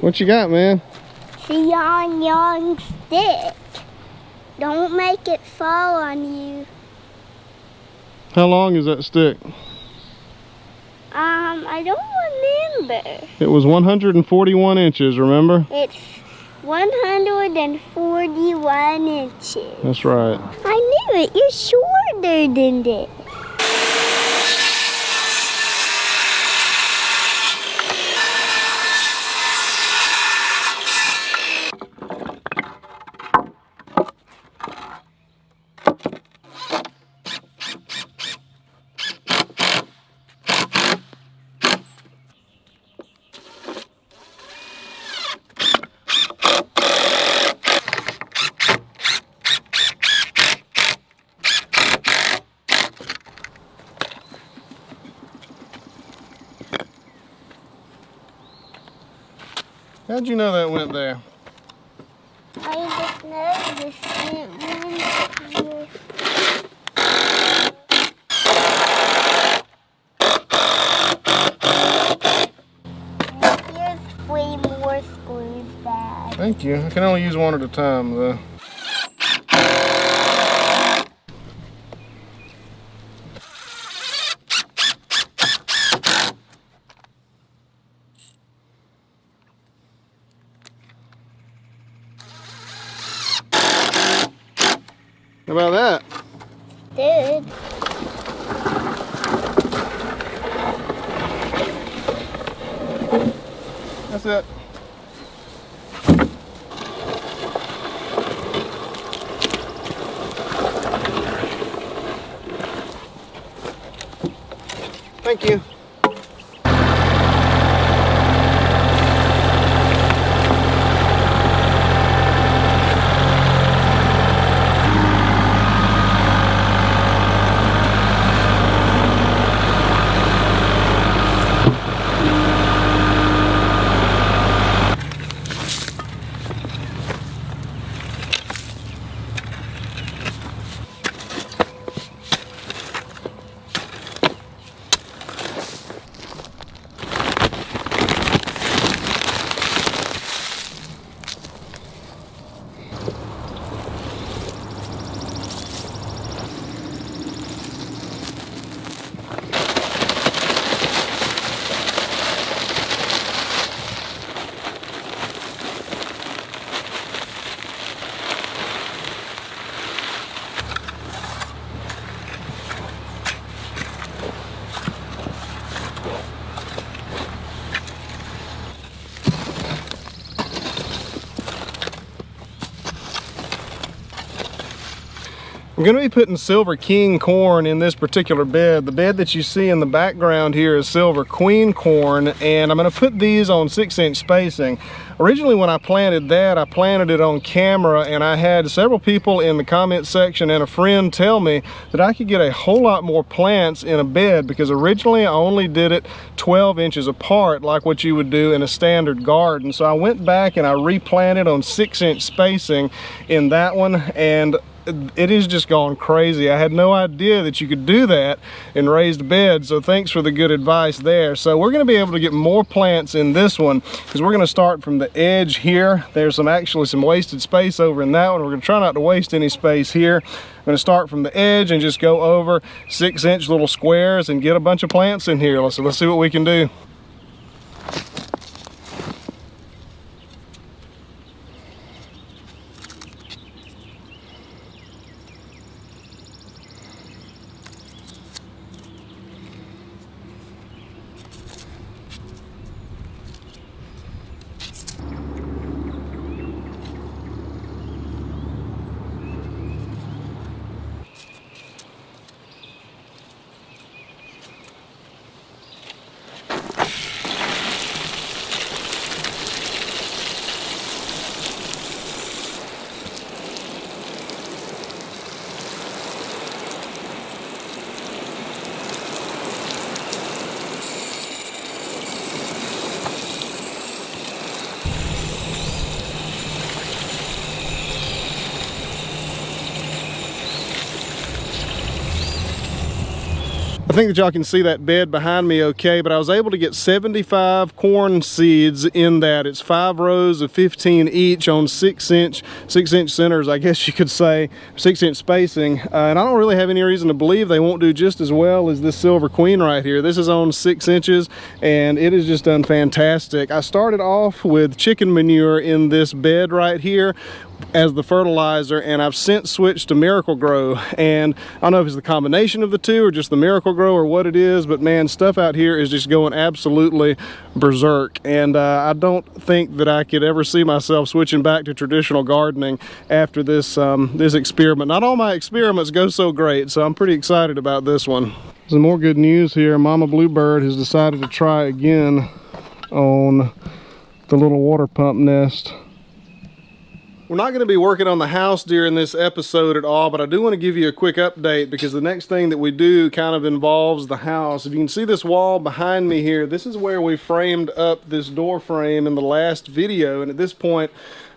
What you got, man? Young stick. Don't make it fall on you. How long is that stick? I don't remember. It was 141 inches, remember? It's 141 inches. That's right. I knew it. You're shorter than this. How'd you know that went there? I just noticed it went here. Here's 3 more screws, Dad. Thank you. I can only use one at a time, though. How about that? Good. That's it. Thank you. I'm going to be putting Silver King corn in this particular bed. The bed that you see in the background here is Silver Queen corn, and I'm going to put these on 6-inch spacing. Originally when I planted that, I planted it on camera, and I had several people in the comment section and a friend tell me that I could get a whole lot more plants in a bed, because originally I only did it 12 inches apart like what you would do in a standard garden. So I went back and I replanted on 6-inch spacing in that one, and it has just gone crazy. I had no idea that you could do that in raised beds, so thanks for the good advice there. So we're going to be able to get more plants in this one, because we're going to start from the edge here. There's actually some wasted space over in that one. We're going to try not to waste any space here. I'm going to start from the edge and just go over 6-inch little squares and get a bunch of plants in here. Let's see what we can do. I think that y'all can see that bed behind me okay, but I was able to get 75 corn seeds in that. It's 5 rows of 15 each on 6-inch centers, I guess you could say, 6-inch spacing. And I don't really have any reason to believe they won't do just as well as this Silver Queen right here. This is on 6 inches and it has just done fantastic. I started off with chicken manure in this bed right here as the fertilizer, and I've since switched to Miracle Grow. And I don't know if it's the combination of the two or just the Miracle Grow or what it is, but man, stuff out here is just going absolutely berserk. And I don't think that I could ever see myself switching back to traditional gardening after this this experiment. Not all my experiments go so great, so I'm pretty excited about this one. Some more good news here. Mama Bluebird has decided to try again on the little water pump nest. We're not going to be working on the house during this episode at all, but I do want to give you a quick update because the next thing that we do kind of involves the house. If you can see this wall behind me here, this is where we framed up this door frame in the last video, and at this point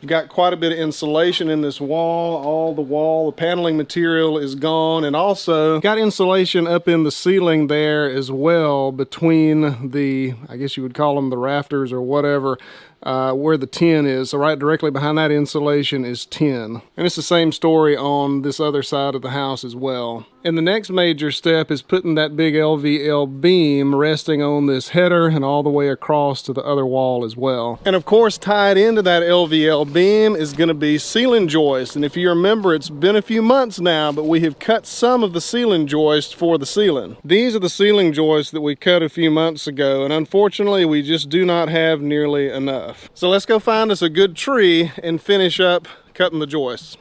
we've got quite a bit of insulation in this wall. The paneling material is gone, and also got insulation up in the ceiling there as well between the, I guess you would call them the rafters or whatever, where the tin is. So right directly behind that insulation is tin. And it's the same story on this other side of the house as well. And the next major step is putting that big LVL beam resting on this header and all the way across to the other wall as well. And of course, tied into that LVL beam is going to be ceiling joists. And if you remember, it's been a few months now, but we have cut some of the ceiling joists for the ceiling. These are the ceiling joists that we cut a few months ago, and unfortunately we just do not have nearly enough. So let's go find us a good tree and finish up cutting the joists.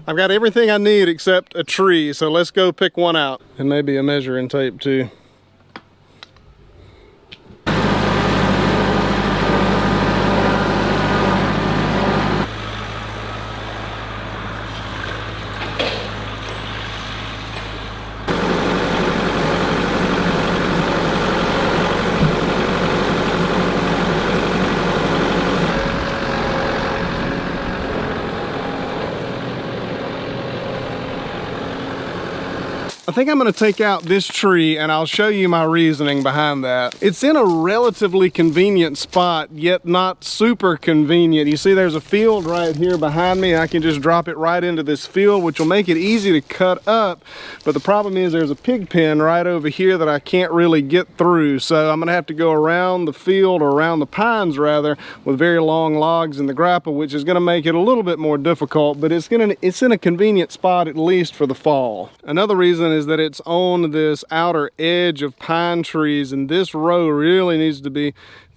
I've got everything I need except a tree, so let's go pick one out. And maybe a measuring tape too. I think I'm going to take out this tree and I'll show you my reasoning behind that. It's in a relatively convenient spot, yet not super convenient. You see there's a field right here behind me. I can just drop it right into this field, which will make it easy to cut up. But the problem is there's a pig pen right over here that I can't really get through. So I'm going to have to go around the field, or around the pines rather, with very long logs in the grapple, which is going to make it a little bit more difficult, but it's in a convenient spot at least for the fall. Another reason is that it's on this outer edge of pine trees, and this row really needs to be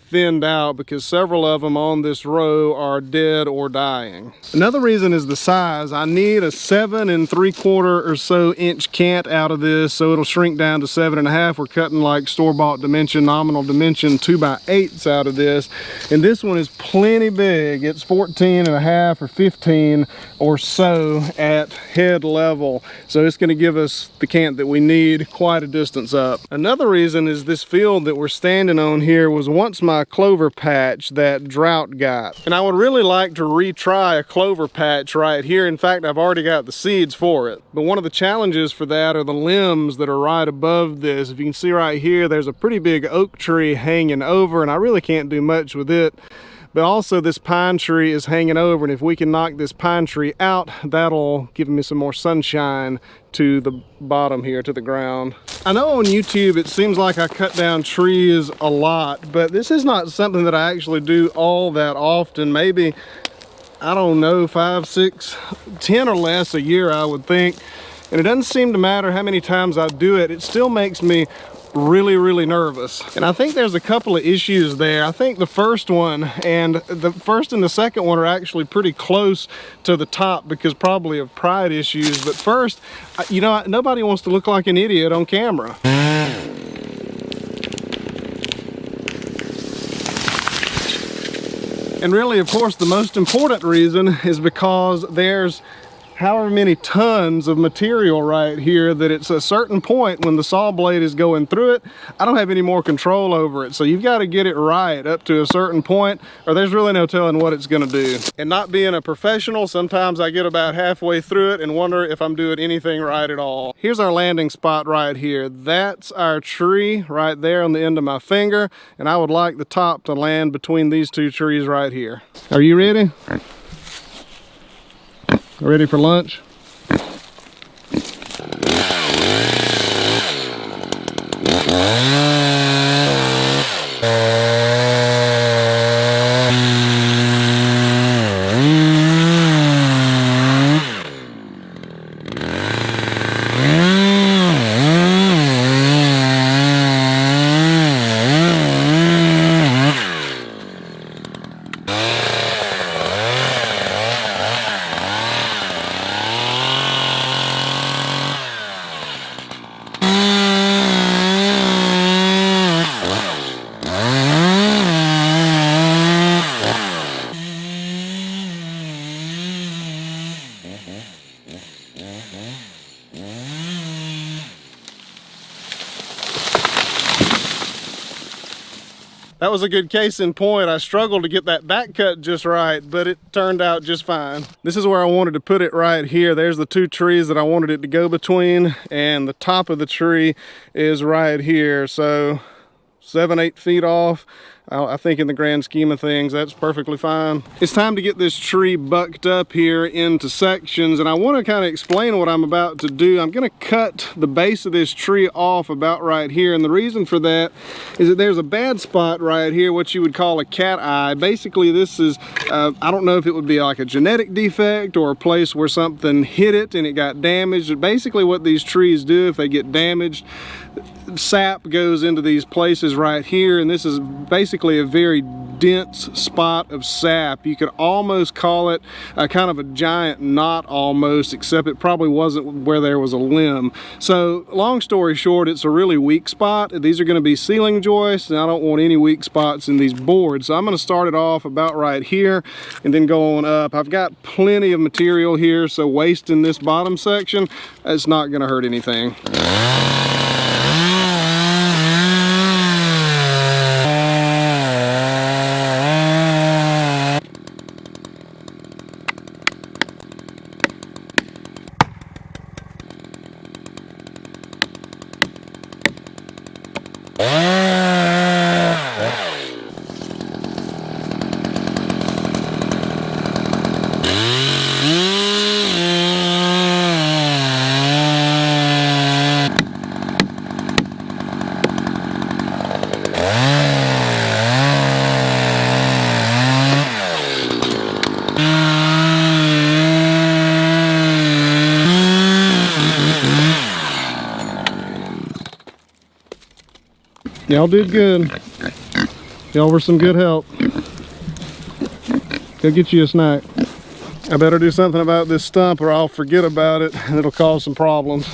thinned out because several of them on this row are dead or dying. Another reason is the size. I need a 7 3/4 or so inch cant out of this, so it'll shrink down to 7.5. We're cutting like store-bought dimension, nominal dimension 2x8s out of this, and this one is plenty big. It's 14.5 or 15 or so at head level, so it's going to give us the cant that we need quite a distance up. Another reason is this field that we're standing on here was once my clover patch that drought got, and I would really like to retry a clover patch right here. In fact, I've already got the seeds for it, but one of the challenges for that are the limbs that are right above this. If you can see right here, there's a pretty big oak tree hanging over, and I really can't do much with it. But also this pine tree is hanging over, and if we can knock this pine tree out, that'll give me some more sunshine to the bottom here, to the ground. I know on YouTube it seems like I cut down trees a lot, but this is not something that I actually do all that often. Maybe, I don't know, 5, 6, 10 or less a year, I would think. And it doesn't seem to matter how many times I do it, it still makes me really nervous. And I think there's a couple of issues there. I think the first one and the second one are actually pretty close to the top because probably of pride issues. But first, you know, nobody wants to look like an idiot on camera. And really, of course, the most important reason is because there's however many tons of material right here that it's a certain point when the saw blade is going through it, I don't have any more control over it. So you've got to get it right up to a certain point, or there's really no telling what it's going to do. And not being a professional, sometimes I get about halfway through it and wonder if I'm doing anything right at all. Here's our landing spot right here. That's our tree right there on the end of my finger, and I would like the top to land between these two trees right here. Are you ready? Ready for lunch? That was a good case in point. I struggled to get that back cut just right, but it turned out just fine. This is where I wanted to put it right here. There's the two trees that I wanted it to go between, and the top of the tree is right here. So 7-8 feet off. I think in the grand scheme of things, that's perfectly fine. It's time to get this tree bucked up here into sections, and I want to kind of explain what I'm about to do. I'm going to cut the base of this tree off about right here, and the reason for that is that there's a bad spot right here, what you would call a cat eye. Basically, this is, I don't know if it would be like a genetic defect or a place where something hit it and it got damaged. But basically what these trees do, if they get damaged, sap goes into these places right here, and this is basically a very dense spot of sap. You could almost call it a kind of a giant knot almost, except it probably wasn't where there was a limb. So long story short, it's a really weak spot. These are going to be ceiling joists, and I don't want any weak spots in these boards. So I'm going to start it off about right here and then go on up. I've got plenty of material here, so wasting this bottom section, it's not going to hurt anything. Y'all did good. Y'all were some good help. Go get you a snack. I better do something about this stump or I'll forget about it and it'll cause some problems.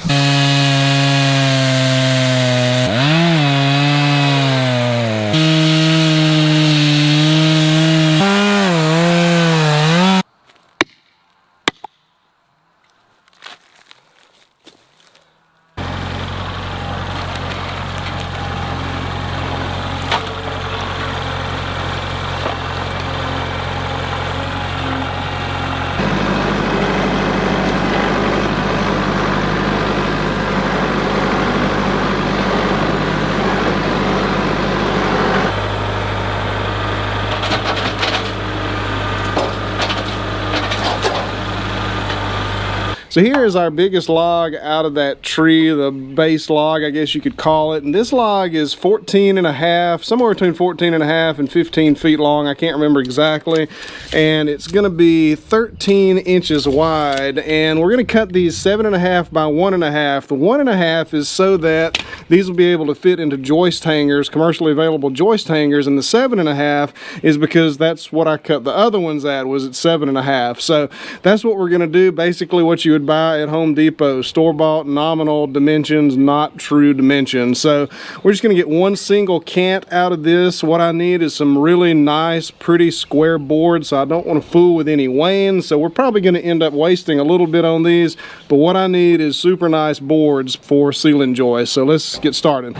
So here is our biggest log out of that tree, the base log, I guess you could call it. And this log is 14 and a half, somewhere between 14 and a half and 15 feet long. I can't remember exactly. And it's gonna be 13 inches wide. And we're gonna cut these 7.5 by 1.5. The 1.5 is so that these will be able to fit into joist hangers, commercially available joist hangers. And the 7.5 is because that's what I cut the other ones at, was at 7.5. So that's what we're gonna do. Basically what you would buy at Home Depot. Store-bought, nominal dimensions, not true dimensions. So we're just going to get one single cant out of this. What I need is some really nice, pretty square boards, so I don't want to fool with any weighing. So we're probably going to end up wasting a little bit on these, but what I need is super nice boards for ceiling joists. So let's get started.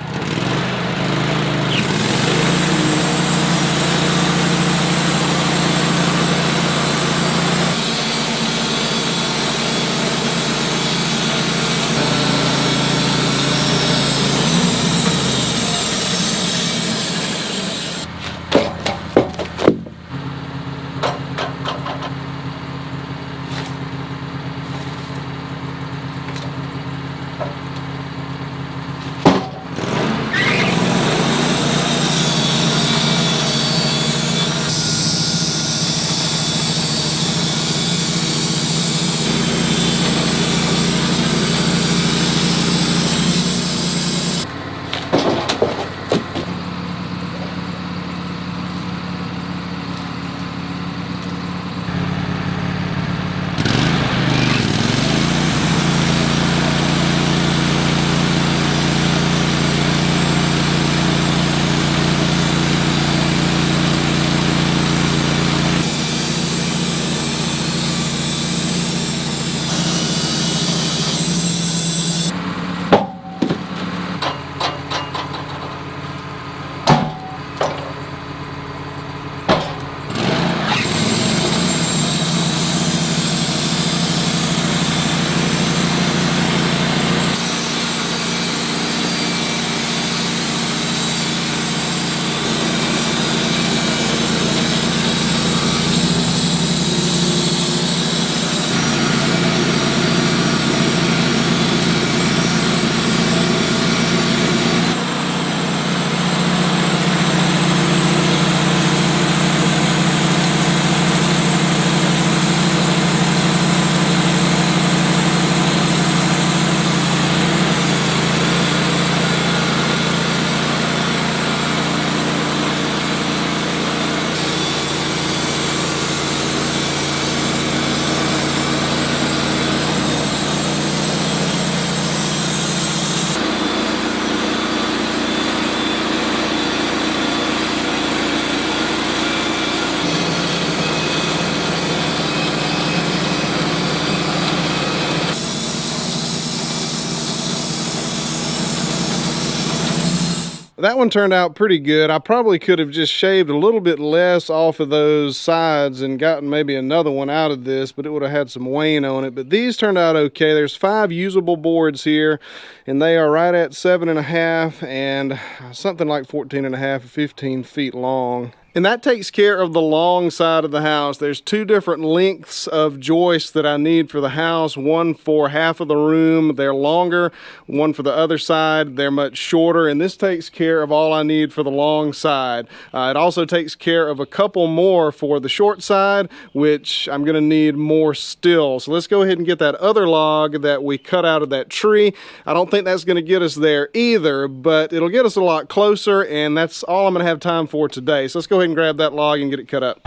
That one turned out pretty good. I probably could have just shaved a little bit less off of those sides and gotten maybe another one out of this, but it would have had some wane on it. But these turned out okay. There's 5 usable boards here, and they are right at 7.5 and something like 14.5 or 15 feet long. And that takes care of the long side of the house. There's 2 different lengths of joists that I need for the house. One for half of the room, they're longer. One for the other side, they're much shorter. And this takes care of all I need for the long side. It also takes care of a couple more for the short side, which I'm gonna need more still. So let's go ahead and get that other log that we cut out of that tree. I don't think that's gonna get us there either, but it'll get us a lot closer, and that's all I'm gonna have time for today. So let's go ahead and grab that log and get it cut up.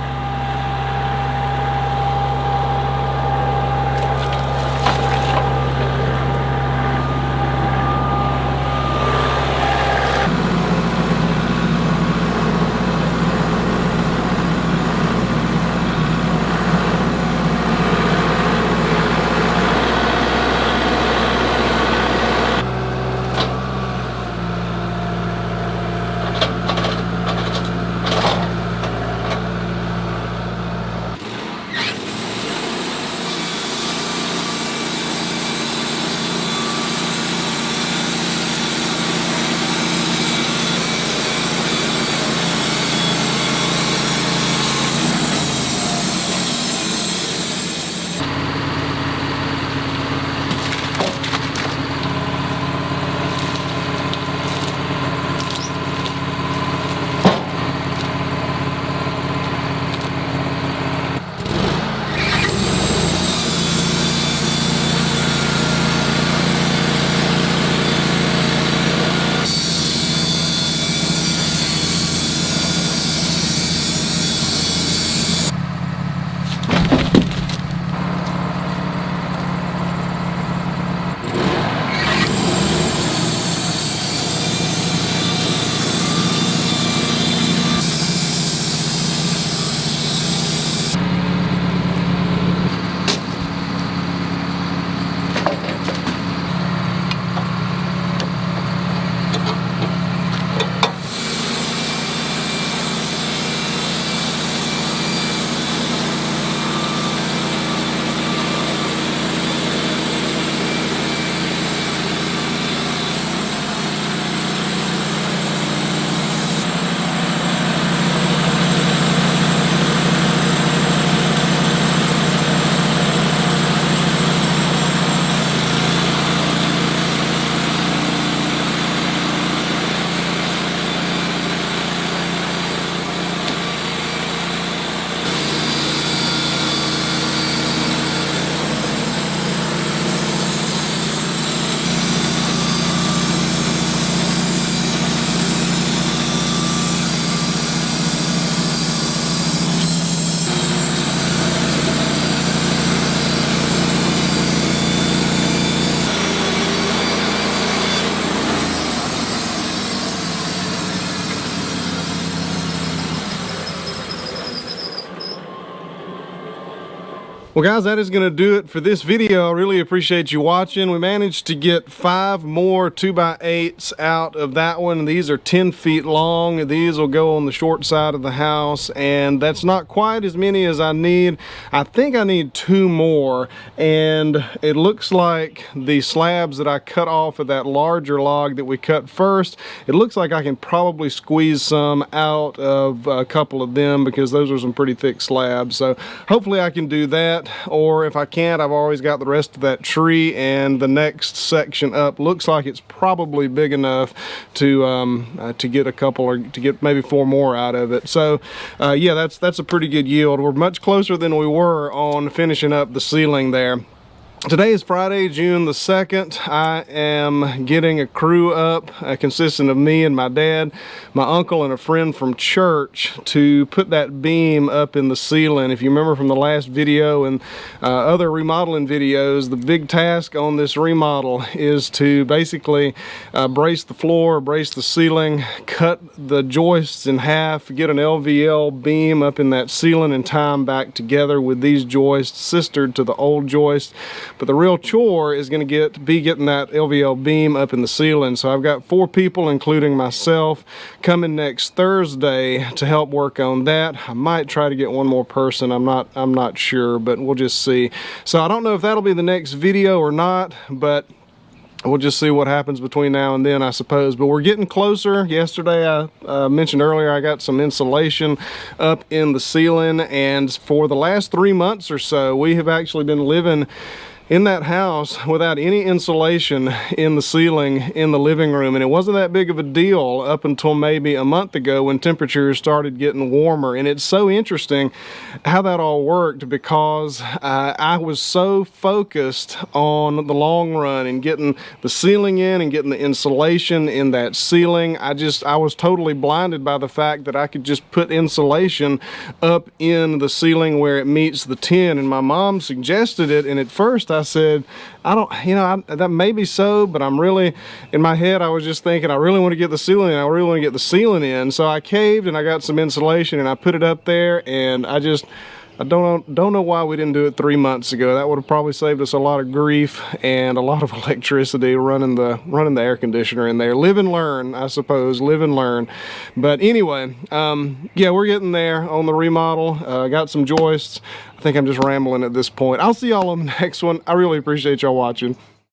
Well guys, that is going to do it for this video. I really appreciate you watching. We managed to get 5 more 2x8s out of that one. These are 10 feet long. These will go on the short side of the house, and that's not quite as many as I need. I think I need 2 more, and it looks like the slabs that I cut off of that larger log that we cut first, it looks like I can probably squeeze some out of a couple of them because those are some pretty thick slabs. So hopefully I can do that. Or if I can't, I've always got the rest of that tree, and the next section up looks like it's probably big enough to get a couple, or to get maybe 4 more out of it. So yeah, that's a pretty good yield. We're much closer than we were on finishing up the ceiling there. Today is Friday, June the 2nd. I am getting a crew up consisting of me and my dad, my uncle, and a friend from church to put that beam up in the ceiling. If you remember from the last video and other remodeling videos, the big task on this remodel is to basically brace the floor, brace the ceiling, cut the joists in half, get an LVL beam up in that ceiling and tie them back together with these joists sistered to the old joist. But the real chore is going to be getting that LVL beam up in the ceiling. So I've got 4 people, including myself, coming next Thursday to help work on that. I might try to get 1 more person. I'm not sure, but we'll just see. So I don't know if that'll be the next video or not, but we'll just see what happens between now and then, I suppose. But we're getting closer. Yesterday, I mentioned earlier, I got some insulation up in the ceiling, and for the last 3 months or so, we have actually been living in that house without any insulation in the ceiling in the living room. And it wasn't that big of a deal up until maybe a month ago when temperatures started getting warmer. And it's so interesting how that all worked, because I was so focused on the long run and getting the ceiling in and getting the insulation in that ceiling. I was totally blinded by the fact that I could just put insulation up in the ceiling where it meets the tin. And my mom suggested it, and at first I said, that may be so, but I'm really, in my head, I was just thinking, I really want to get the ceiling in. I really want to get the ceiling in. So I caved and I got some insulation and I put it up there, and I don't know why we didn't do it 3 months ago. That would have probably saved us a lot of grief and a lot of electricity running the air conditioner in there. Live and learn, I suppose. Live and learn. But anyway, yeah, we're getting there on the remodel. Got some joists. I think I'm just rambling at this point. I'll see y'all on the next one. I really appreciate y'all watching.